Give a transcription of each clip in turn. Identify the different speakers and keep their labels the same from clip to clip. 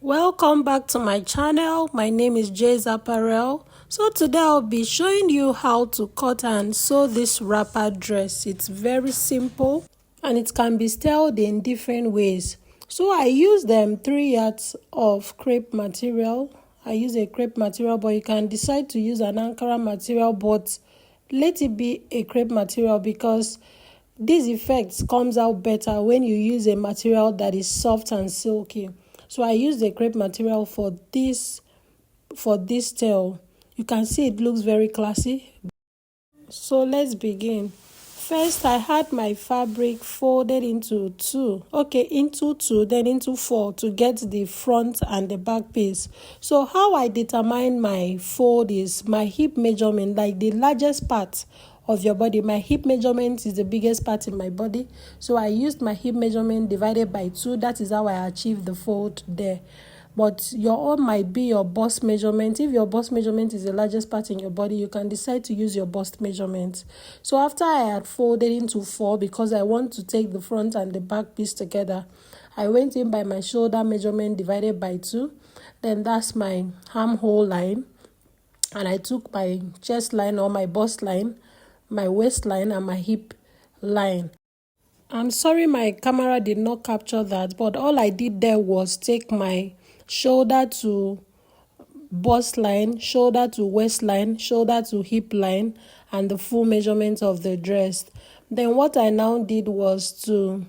Speaker 1: Welcome back to my channel. My name is Jay's Apparel. So today I'll be showing you how to cut and sew this wrapper dress. It's very simple and it can be styled in different ways. So I use 3 yards of crepe material. I use a crepe material, but you can decide to use an Ankara material, but let it be a crepe material because these effects comes out better when you use a material that is soft and silky. So I use the crepe material for this tail. You can see it looks very classy. So let's begin. First, I had my fabric folded into two, then into four to get the front and the back piece. So how I determine my fold is my hip measurement, like the largest part of your body. My hip measurement is the biggest part in my body, so I used my hip measurement divided by 2. That is how I achieved the fold there. But your own might be your bust measurement. If your bust measurement is the largest part in your body, you can decide to use your bust measurement. So after I had folded into 4, because I want to take the front and the back piece together, I went in by my shoulder measurement divided by 2. Then that's my armhole line. And I took my chest line or my bust line, my waistline, and my hip line. I'm sorry my camera did not capture that, but all I did there was take my shoulder to bust line, shoulder to waistline, shoulder to hip line, and the full measurement of the dress. Then what I now did was to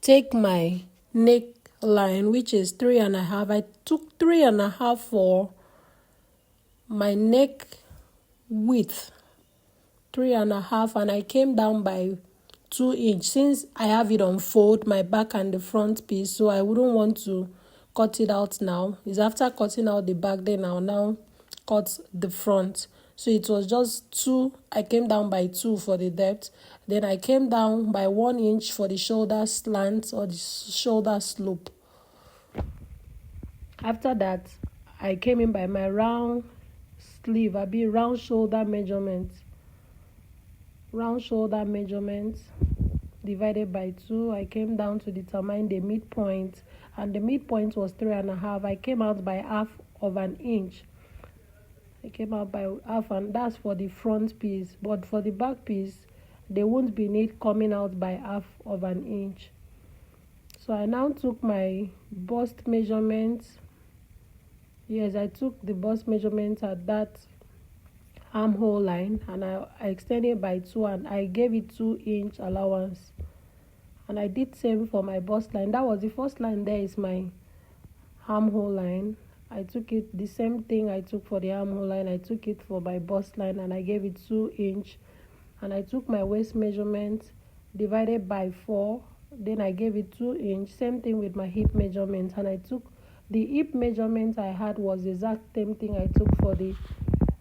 Speaker 1: take my neck line, which is 3.5. I took 3.5 for my neck width, 3.5, and I came down by 2 inches. Since I have it on fold, my back and the front piece, so I wouldn't want to cut it out now. It's after cutting out the back, then I'll now cut the front. So it was just 2. I came down by 2 for the depth. Then I came down by 1 inch for the shoulder slant or the shoulder slope. After that, I came in by my round sleeve, round shoulder measurement. Round shoulder measurement divided by 2. I came down to determine the midpoint, and the midpoint was 3.5. I came out by half of an inch. I came out by half, and that's for the front piece. But for the back piece, there won't be need coming out by half of an inch. So I now took my bust measurement. Yes, I took the bust measurement at that armhole line, and I extended by 2, and I gave it 2-inch allowance. And I did same for my bust line. That was the first line. There is my armhole line. I took it the same thing I took for the armhole line. I took it for my bust line, and I gave it 2-inch. And I took my waist measurement divided by 4. Then I gave it 2-inch. Same thing with my hip measurement. And I took the hip measurement I had was the exact same thing I took for the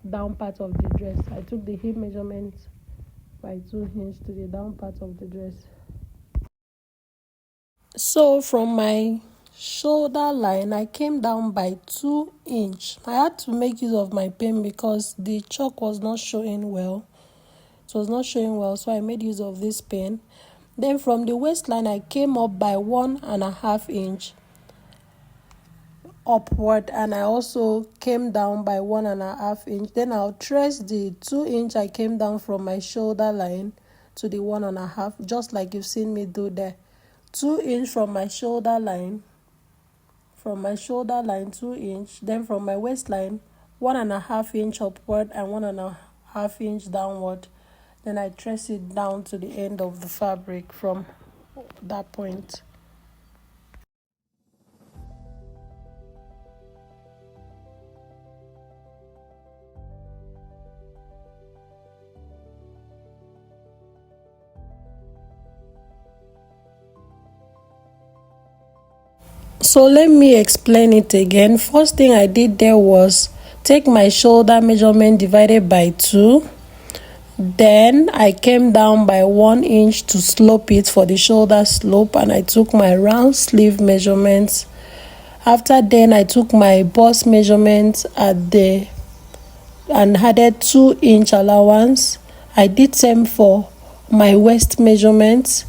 Speaker 1: down part of the dress. I took the hip measurement by 2 inches to the down part of the dress. So from my shoulder line, I came down by 2 inches. I had to make use of my pen because the chalk was not showing well. It was not showing well, so I made use of this pen. Then from the waistline, I came up by 1.5 inch upward, and I also came down by 1.5 inch. Then I'll trace the 2 inch I came down from my shoulder line to the 1.5, just like you've seen me do there. 2 inch from my shoulder line, 2 inch. Then from my waistline, 1.5 inch upward and 1.5 inch downward. Then I trace it down to the end of the fabric from that point. So let me explain it again. First thing I did there was take my shoulder measurement divided by 2. Then I came down by 1 inch to slope it for the shoulder slope, and I took my round sleeve measurements. After then, I took my bust measurements and added 2-inch allowance. I did same for my waist measurements.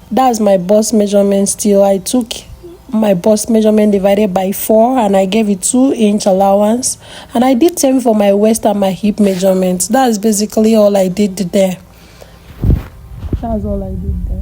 Speaker 1: That's my bust measurement still. I took my bust measurement divided by 4 and I gave it 2-inch allowance, and I did same for my waist and my hip measurements. That's basically all I did there. That's all I did there.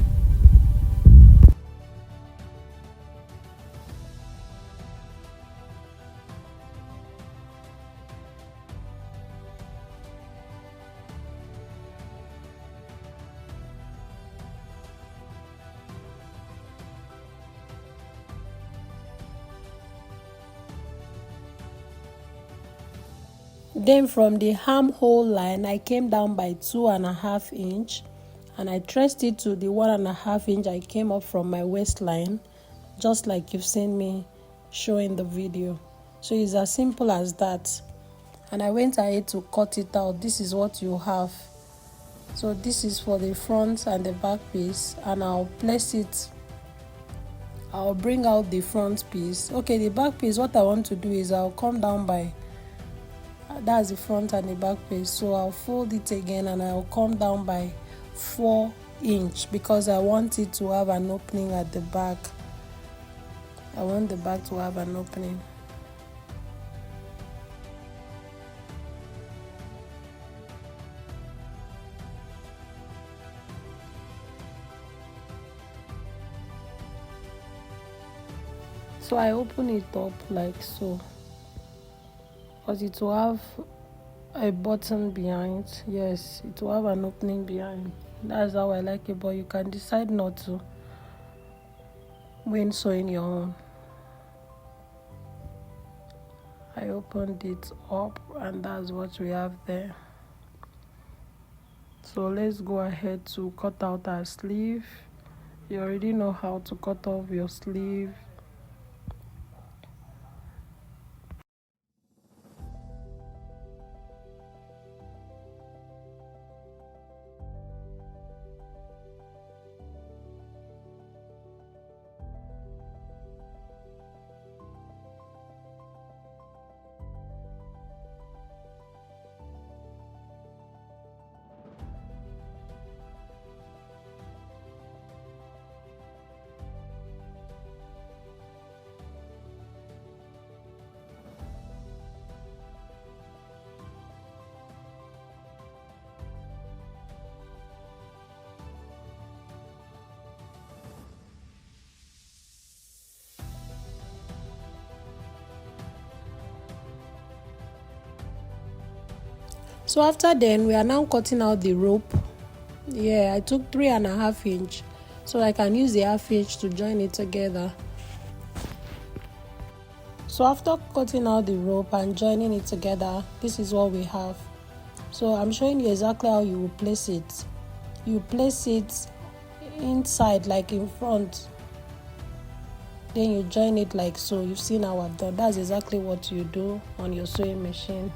Speaker 1: Then from the armhole line, I came down by 2.5 inch and I traced it to the 1.5 inch I came up from my waistline, just like you've seen me show in the video. So it's as simple as that. And I went ahead to cut it out. This is what you have. So this is for the front and the back piece, and I'll place it. I'll bring out the front piece. Okay, the back piece, what I want to do is I'll come down by, that's the front and the back piece, so I'll fold it again and I'll come down by 4 inch because I want it to have an opening at the back. I want the back to have an opening. So I open it up like so, because it will have a button behind. Yes, it will have an opening behind. That's how I like it, but you can decide not to when sewing your own. I opened it up and that's what we have there. So let's go ahead to cut out our sleeve. You already know how to cut off your sleeve. So after then, we are now cutting out the rope. Yeah, I took 3.5 inch so I can use the 1/2 inch to join it together. So after cutting out the rope and joining it together, this is what we have. So I'm showing you exactly how you will place it. You place it inside, like in front, then you join it like so. You've seen how I've done. That's exactly what you do on your sewing machine.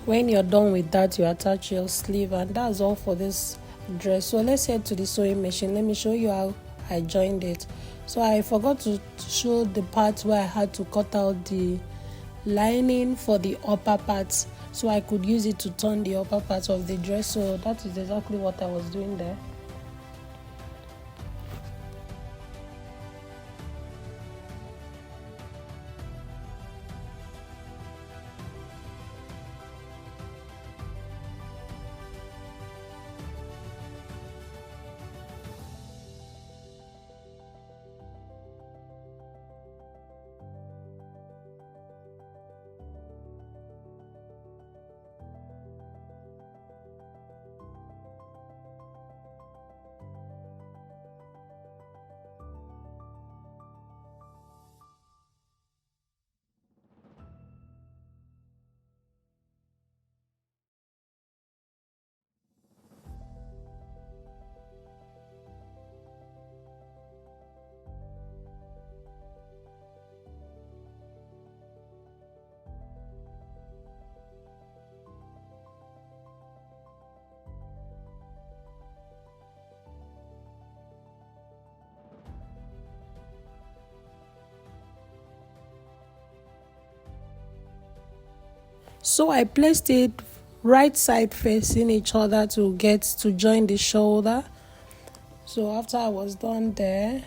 Speaker 1: When you're done with that, you attach your sleeve, and that's all for this dress. So let's head to the sewing machine. Let me show you how I joined it. So I forgot to show the part where I had to cut out the lining for the upper parts so I could use it to turn the upper part of the dress. So that is exactly what I was doing there. So I placed it right side facing each other to join the shoulder. So after I was done there,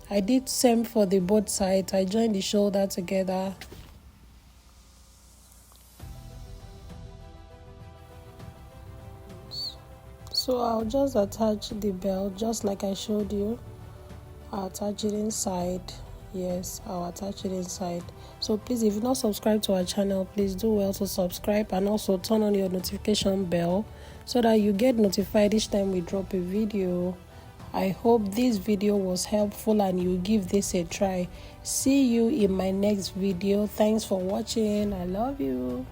Speaker 1: I did same for the both sides. I joined the shoulder together. So I'll just attach the belt just like I showed you. I'll attach it inside. Yes, I'll attach it inside. So please, if you're not subscribed to our channel, please do well to subscribe and also turn on your notification bell so that you get notified each time we drop a video. I hope this video was helpful and you give this a try. See you in my next video. Thanks for watching. I love you.